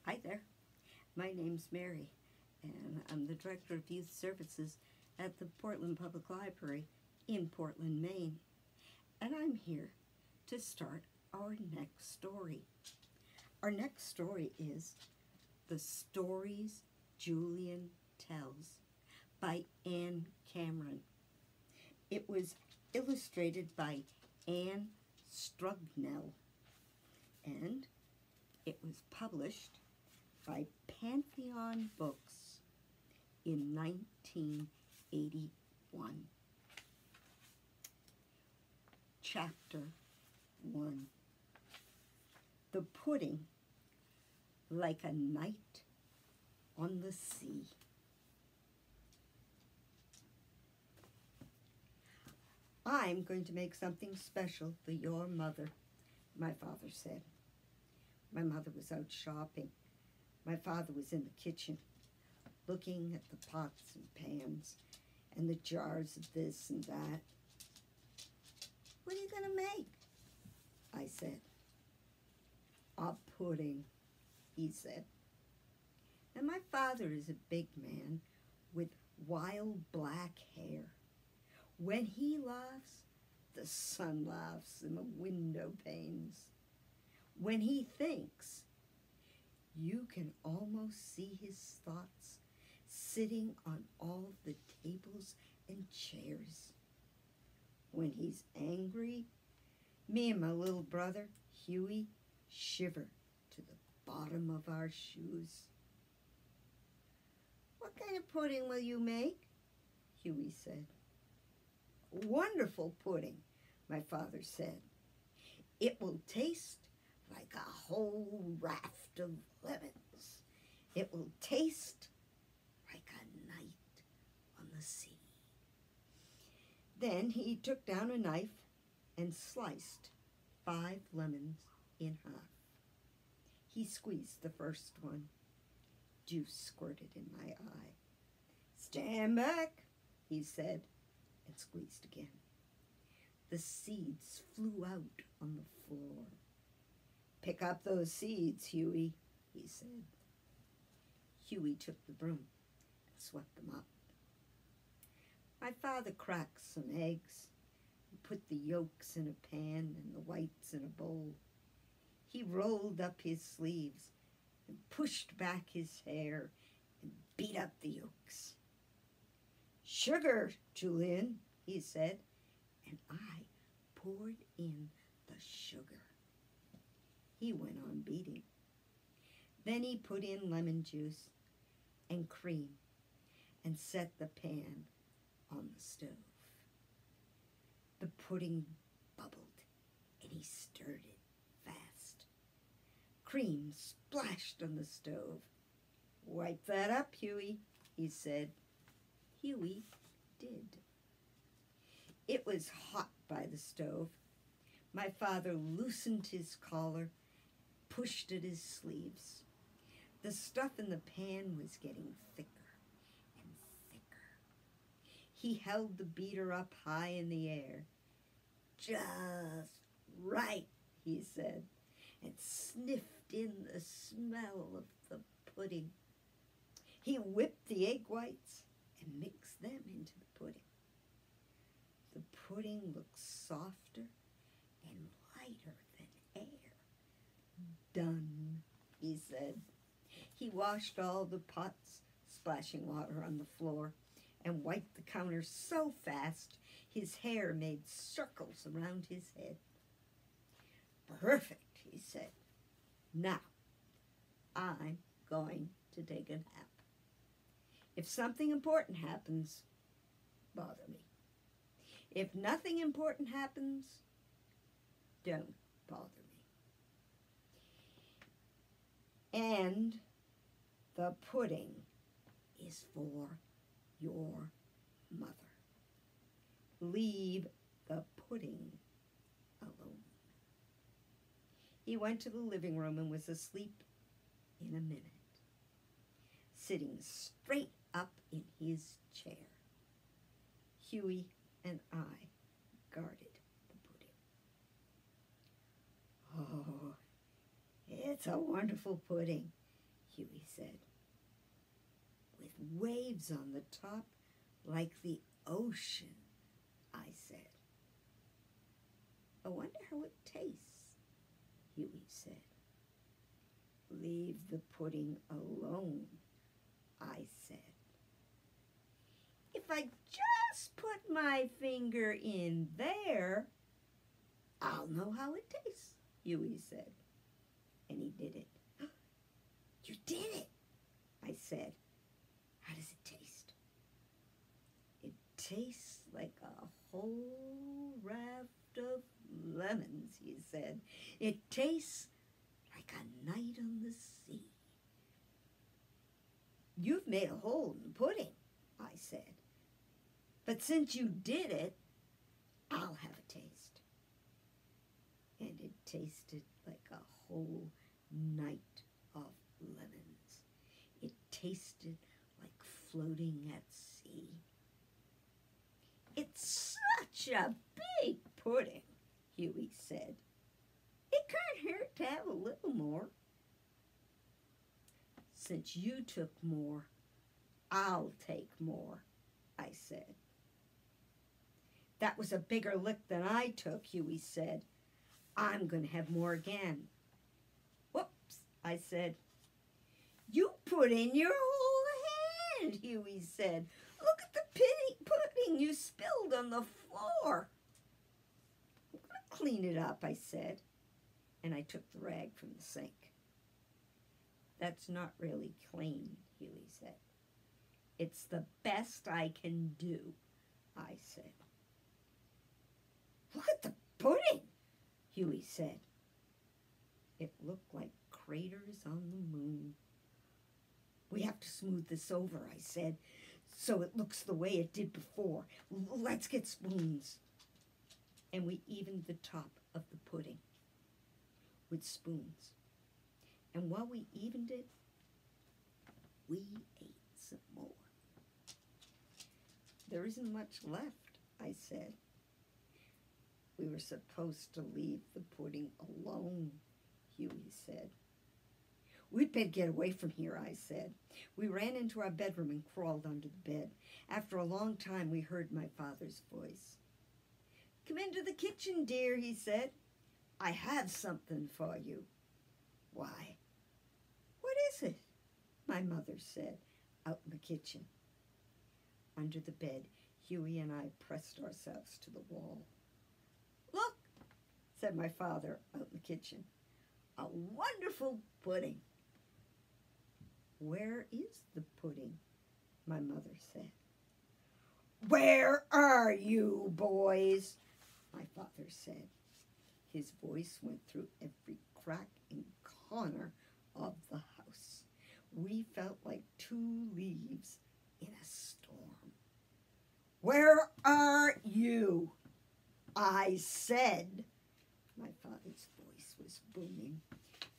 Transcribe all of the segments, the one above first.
Hi there, my name's Mary, and I'm the Director of Youth Services at the Portland Public Library in Portland, Maine. And I'm here to start our next story. Our next story is The Stories Julian Tells by Ann Cameron. It was illustrated by Ann Strugnell, and it was published by Pantheon Books in 1981. Chapter 1. The Pudding Like a Night on the Sea. I'm going to make something special for your mother, my father said. My mother was out shopping. My father was in the kitchen, looking at the pots and pans and the jars of this and that. "What are you going to make?" I said. "A pudding," he said. And my father is a big man with wild black hair. When he laughs, the sun laughs in the window panes. When he thinks, you can almost see his thoughts sitting on all the tables and chairs. When he's angry, me and my little brother, Huey, shiver to the bottom of our shoes. "What kind of pudding will you make?" Huey said. "Wonderful pudding," my father said. "It will taste like a whole raft of lemons. It will taste like a night on the sea." Then he took down a knife and sliced 5 lemons in half. He squeezed the first one. Juice squirted in my eye. "Stand back," he said, and squeezed again. The seeds flew out on the floor. "Pick up those seeds, Huey," he said. Huey took the broom and swept them up. My father cracked some eggs and put the yolks in a pan and the whites in a bowl. He rolled up his sleeves and pushed back his hair and beat up the yolks. "Sugar, Julian," he said, and I poured in the sugar. He went on beating. Then he put in lemon juice and cream and set the pan on the stove. The pudding bubbled and he stirred it fast. Cream splashed on the stove. "Wipe that up, Huey," he said. Huey did. It was hot by the stove. My father loosened his collar, pushed at his sleeves. The stuff in the pan was getting thicker and thicker. He held the beater up high in the air. "Just right," he said, and sniffed in the smell of the pudding. He whipped the egg whites and mixed them into the pudding. The pudding looked softer and lighter than air. "Done," he said. He washed all the pots, splashing water on the floor, and wiped the counter so fast his hair made circles around his head. "Perfect," he said. "Now, I'm going to take a nap. If something important happens, bother me. If nothing important happens, don't bother me." And the pudding is for your mother. Leave the pudding alone. He went to the living room and was asleep in a minute, sitting straight up in his chair. Huey and I guarded the pudding. "Oh, it's a wonderful pudding," Huey said. With waves on the top like the ocean, I said. I wonder how it tastes, Huey said. Leave the pudding alone, I said. If I just put my finger in there, I'll know how it tastes, Huey said. And he did it. You did it, I said. How does it taste? It tastes like a whole raft of lemons, he said. It tastes like a night on the sea. You've made a hole in the pudding, I said. But since you did it, I'll have a taste. And it tasted like a whole night of lemons. It tasted like floating at sea. It's such a big pudding, Huey said. It can't hurt to have a little more. Since you took more, I'll take more, I said. That was a bigger lick than I took, Huey said. I'm going to have more again. Whoops, I said. You put in your whole hand, Huey said. Look at the pudding you spilled on the floor. I'm going to clean it up, I said. And I took the rag from the sink. That's not really clean, Huey said. It's the best I can do, I said. Look at the pudding, Huey said. It looked like craters on the moon. We have to smooth this over, I said, so it looks the way it did before. Let's get spoons. And we evened the top of the pudding with spoons. And while we evened it, we ate some more. There isn't much left, I said. We were supposed to leave the pudding alone, Huey said. We'd better get away from here, I said. We ran into our bedroom and crawled under the bed. After a long time, we heard my father's voice. Come into the kitchen, dear, he said. I have something for you. Why? What is it? My mother said, out in the kitchen. Under the bed, Huey and I pressed ourselves to the wall. Look, said my father out in the kitchen. A wonderful pudding. Where is the pudding? My mother said. Where are you, boys? My father said. His voice went through every crack and corner of the house. We felt like two leaves in a storm. Where are you? I said. My father's voice was booming.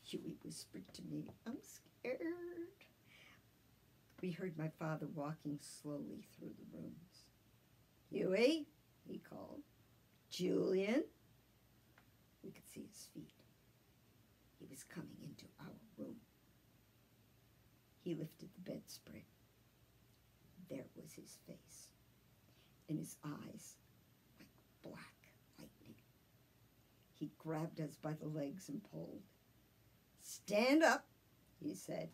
Huey whispered to me, I'm scared. We heard my father walking slowly through the rooms. Huey, he called. Julian. We could see his feet. He was coming into our room. He lifted the bedspread. There was his face, and his eyes like black lightning. He grabbed us by the legs and pulled. Stand up, he said.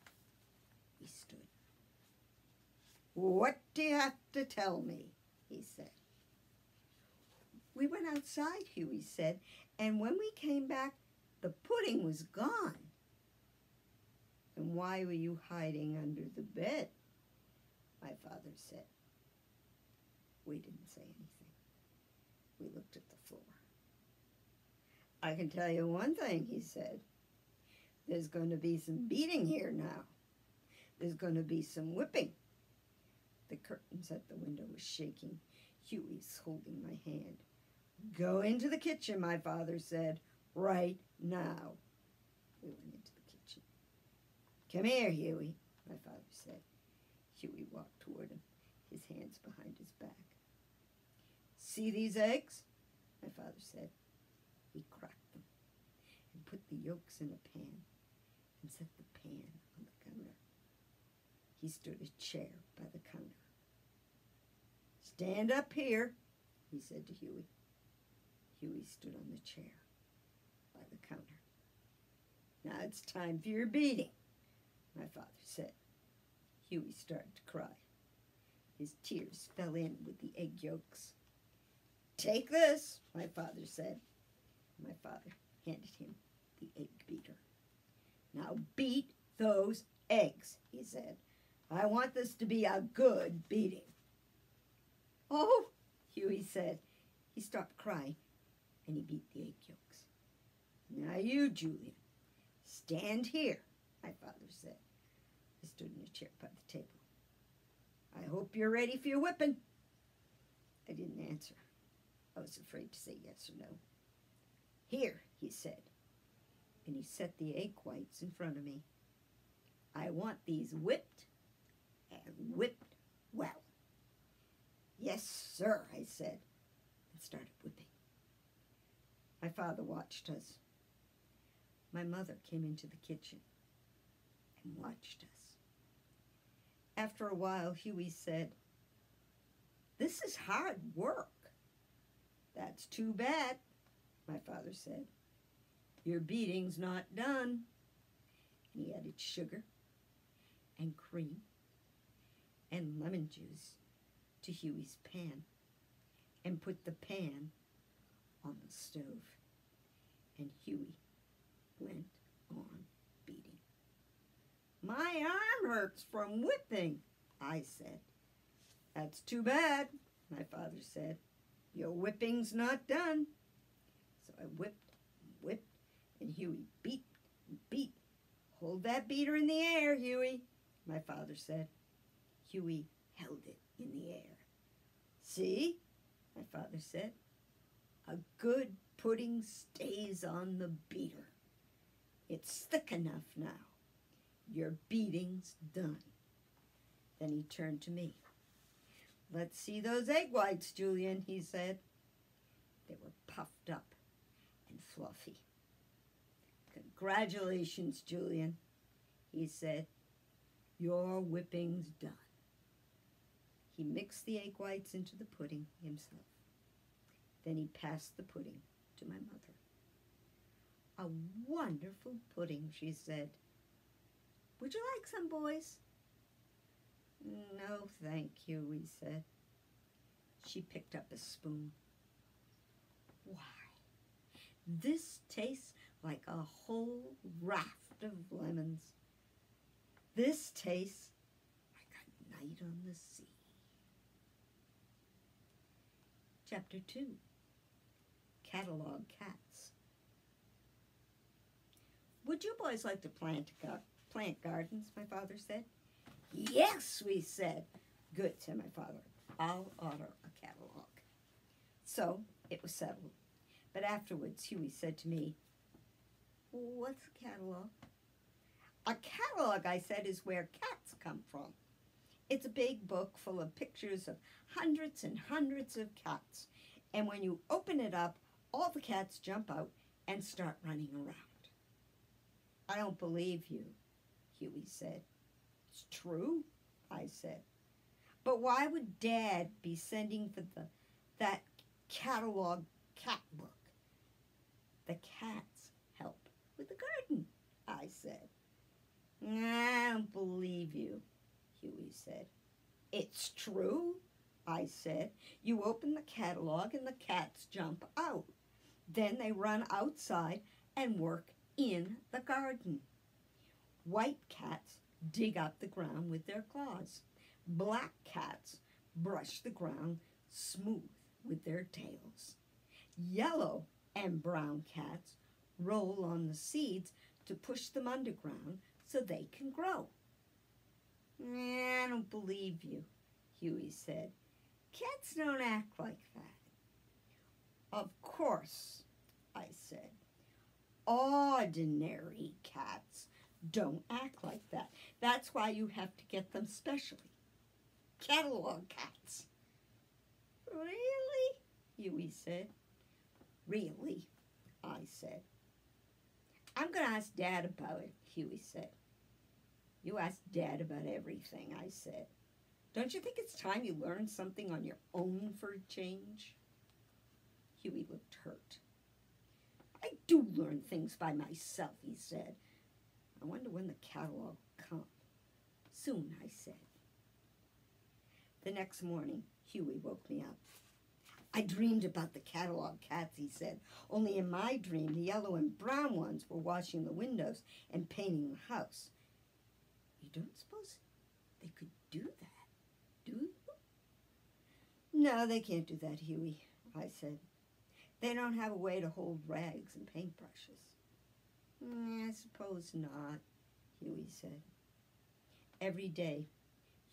We stood. What do you have to tell me? He said. We went outside, Huey said, and when we came back, the pudding was gone. And why were you hiding under the bed? My father said. We didn't say anything. We looked at the floor. I can tell you one thing, he said. There's going to be some beating here now. There's going to be some whipping. The curtains at the window were shaking. Huey's holding my hand. Go into the kitchen, my father said, right now. We went into the kitchen. Come here, Huey, my father said. Huey walked toward him, his hands behind his back. See these eggs? My father said. He cracked them and put the yolks in a pan and set the pan on the counter. He stood a chair by the counter. "Stand up here," he said to Huey. Huey stood on the chair by the counter. "Now it's time for your beating," my father said. Huey started to cry. His tears fell in with the egg yolks. "Take this," my father said. My father handed him the egg beater. "Now beat those eggs," he said. "I want this to be a good beating." "Oh," Huey said. He stopped crying, and he beat the egg yolks. "Now you, Julian, stand here," my father said. I stood in a chair by the table. "I hope you're ready for your whipping." I didn't answer. I was afraid to say yes or no. "Here," he said, and he set the egg whites in front of me. "I want these whipped and whipped well." "Yes, sir," I said, and started whipping. My father watched us. My mother came into the kitchen and watched us. After a while, Huey said, "This is hard work." "That's too bad," my father said. "Your beating's not done." And he added sugar and cream and lemon juice to Huey's pan and put the pan on the stove. And Huey went on beating. "My arm hurts from whipping," I said. "That's too bad," my father said. "Your whipping's not done." So I whipped and whipped, and Huey beat and beat. "Hold that beater in the air, Huey," my father said. Huey held it in the air. "See," my father said, "a good pudding stays on the beater. It's thick enough now. Your beating's done." Then he turned to me. "Let's see those egg whites, Julian," he said. They were puffed up and fluffy. "Congratulations, Julian," he said. "Your whipping's done." He mixed the egg whites into the pudding himself. Then he passed the pudding to my mother. "A wonderful pudding," she said. "Would you like some, boys?" "No, thank you," we said. She picked up a spoon. "Why, this tastes like a whole raft of lemons. This tastes like a night on the sea." Chapter 2. Catalog Cats. "Would you boys like to plant gardens?" my father said. "Yes," we said. "Good," said my father. "I'll order a catalog." So it was settled. But afterwards, Huey said to me, "What's a catalog?" "A catalog," I said, "is where cats come from. It's a big book full of pictures of hundreds and hundreds of cats. And when you open it up, all the cats jump out and start running around." "I don't believe you," Huey said. "It's true," I said. "But why would Dad be sending for that catalog cat book?" "The cats help with the garden," I said. "I don't believe you," Huey said. "It's true," I said. "You open the catalog and the cats jump out. Then they run outside and work in the garden. White cats dig up the ground with their claws. Black cats brush the ground smooth with their tails. Yellow and brown cats roll on the seeds to push them underground so they can grow." "I don't believe you," Huey said. "Cats don't act like that." "Of course," I said. "Ordinary cats don't act like that. That's why you have to get them specially. Catalog cats." "Really?" Huey said. "Really," I said. "I'm going to ask Dad about it," Huey said. You ask Dad about everything, I said. Don't you think it's time you learned something on your own for a change? Huey looked hurt. I do learn things by myself, he said. I wonder when the catalog will come. Soon, I said. The next morning, Huey woke me up. I dreamed about the catalog cats, he said. Only in my dream, the yellow and brown ones were washing the windows and painting the house. You don't suppose they could do that, do you? No, they can't do that, Huey, I said. They don't have a way to hold rags and paintbrushes. I suppose not, Huey said. Every day,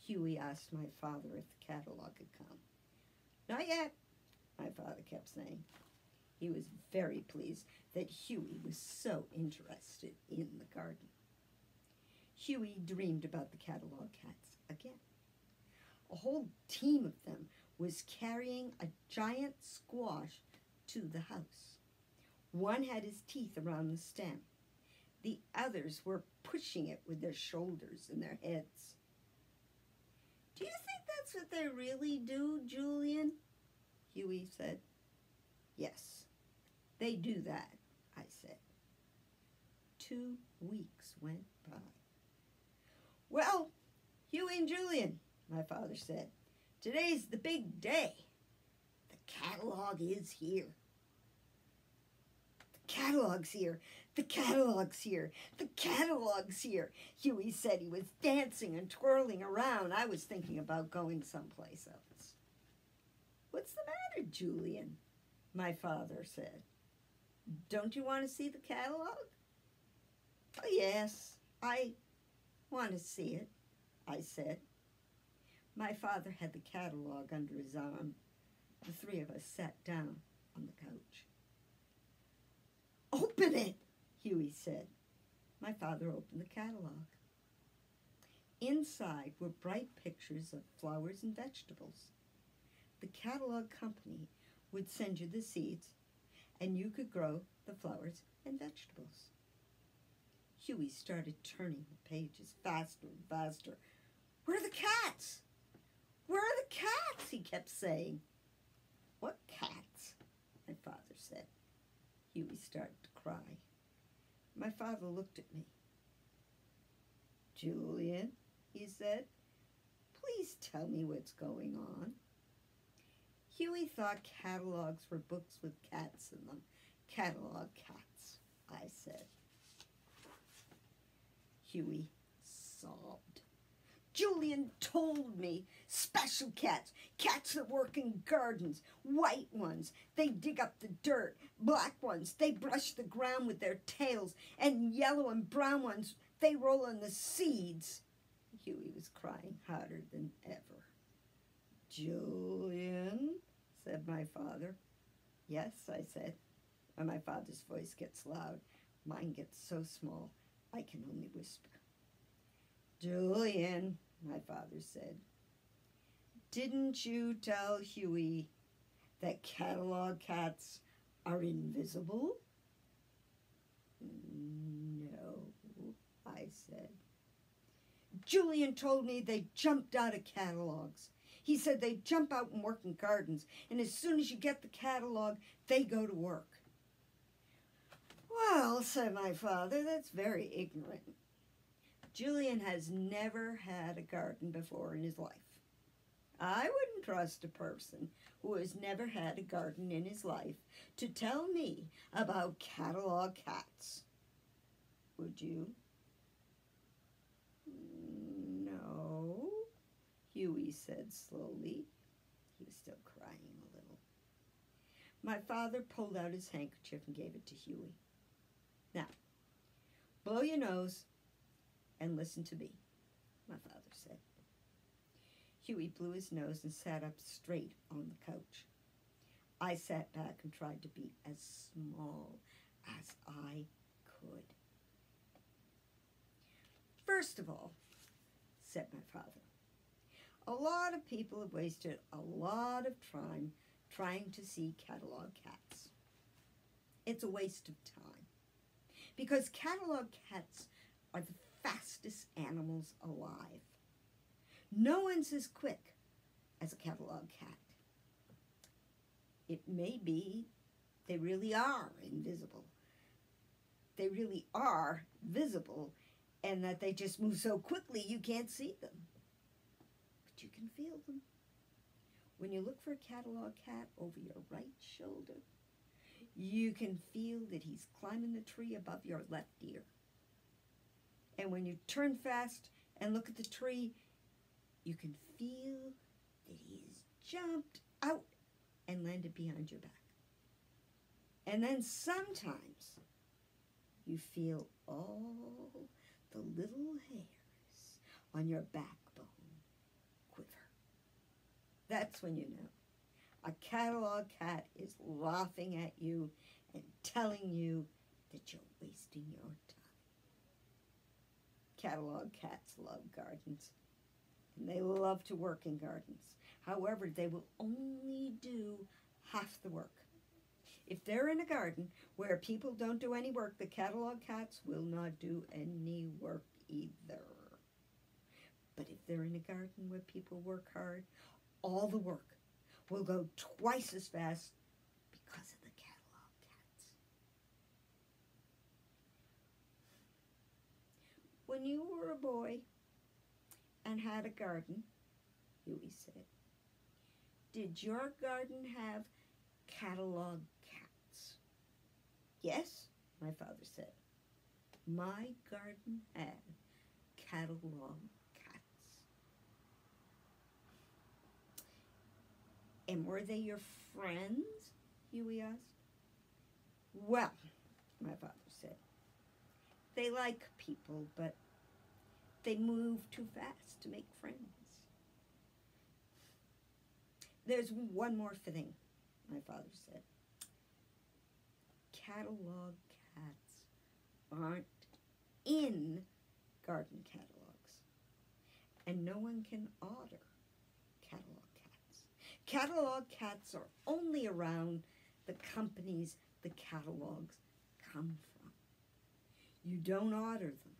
Huey asked my father if the catalog had come. Not yet, my father kept saying. He was very pleased that Huey was so interested in the garden. Huey dreamed about the catalog cats again. A whole team of them was carrying a giant squash to the house. One had his teeth around the stem. The others were pushing it with their shoulders and their heads. Do you think that's what they really do, Julian? Huey said. Yes, they do that, I said. 2 weeks went by. Well, Huey and Julian, my father said, today's the big day. The catalog is here. The catalog's here. The catalog's here. The catalog's here. Huey said. He was dancing and twirling around. I was thinking about going someplace else. What's the matter, Julian? My father said. Don't you want to see the catalog? Oh, yes, I want to see it, I said. My father had the catalog under his arm. The 3 of us sat down on the couch. Open it, Huey said. My father opened the catalog. Inside were bright pictures of flowers and vegetables. The catalog company would send you the seeds, and you could grow the flowers and vegetables. Huey started turning the pages faster and faster. Where are the cats? Where are the cats? He kept saying. What cats? My father said. Huey started to cry. My father looked at me. Julian, he said, please tell me what's going on. Huey thought catalogs were books with cats in them. Catalog cats, I said. Huey sobbed. Julian told me, special cats, cats that work in gardens, white ones, they dig up the dirt, black ones, they brush the ground with their tails, and yellow and brown ones, they roll in the seeds. Huey was crying harder than ever. Julian, said my father. Yes, I said. When my father's voice gets loud, mine gets so small, I can only whisper. Julian, my father said, didn't you tell Huey that catalog cats are invisible? No, I said. Julian told me they jumped out of catalogs. He said they jump out and work in gardens, and as soon as you get the catalog, they go to work. Well, said my father, that's very ignorant. Julian has never had a garden before in his life. I wouldn't trust a person who has never had a garden in his life to tell me about catalog cats. Would you? No, Huey said slowly. He was still crying a little. My father pulled out his handkerchief and gave it to Huey. Now, blow your nose and listen to me, my father said. Huey blew his nose and sat up straight on the couch. I sat back and tried to be as small as I could. First of all, said my father, a lot of people have wasted a lot of time trying to see catalog cats. It's a waste of time, because catalog cats are the fastest animal animals alive. No one's as quick as a catalog cat. It may be they really are invisible. They really are visible, and that they just move so quickly you can't see them. But you can feel them. When you look for a catalog cat over your right shoulder, you can feel that he's climbing the tree above your left ear. And when you turn fast and look at the tree, you can feel that he's jumped out and landed behind your back. And then sometimes you feel all the little hairs on your backbone quiver. That's when you know a catalog cat is laughing at you and telling you that you're wasting your time. Catalog cats love gardens, and they love to work in gardens. However, they will only do half the work. If they're in a garden where people don't do any work, the catalog cats will not do any work either. But if they're in a garden where people work hard, all the work will go twice as fast because of the catalog cats. When you were a boy and had a garden, Huey said, did your garden have catalog cats? Yes, my father said. My garden had catalog cats. And were they your friends? Huey asked. Well, my father said, they like people, but they move too fast to make friends. There's one more thing, my father said. Catalog cats aren't in garden catalogs, and no one can order catalog cats. Catalog cats are only around the companies the catalogs come from. You don't order them.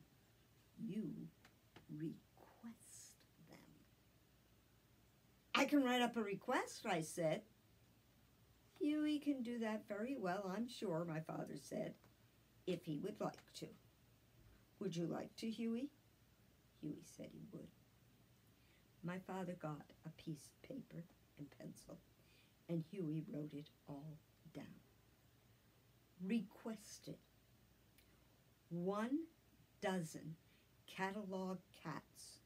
You request them. I can write up a request, I said. Huey can do that very well, I'm sure, my father said, if he would like to. Would you like to, Huey? Huey said he would. My father got a piece of paper and pencil, and Huey wrote it all down. Requested 12 catalog cats,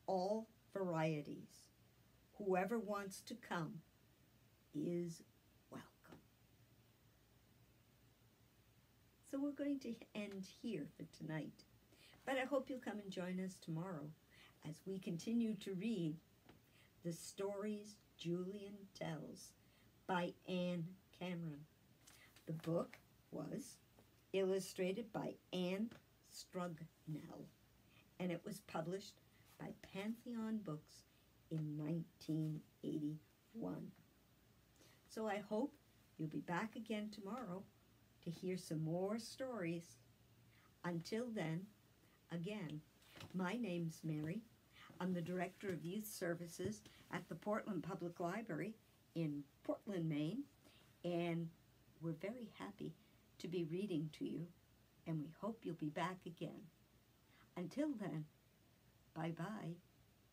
all varieties. Whoever wants to come is welcome. So we're going to end here for tonight, but I hope you'll come and join us tomorrow as we continue to read the Stories Julian Tells by Ann Cameron. The book was illustrated by Ann Strugnell, and it was published by Pantheon Books in 1981. So I hope you'll be back again tomorrow to hear some more stories. Until then, again, my name's Mary. I'm the Director of Youth Services at the Portland Public Library in Portland, Maine, and we're very happy to be reading to you, and we hope you'll be back again. Until then, bye-bye.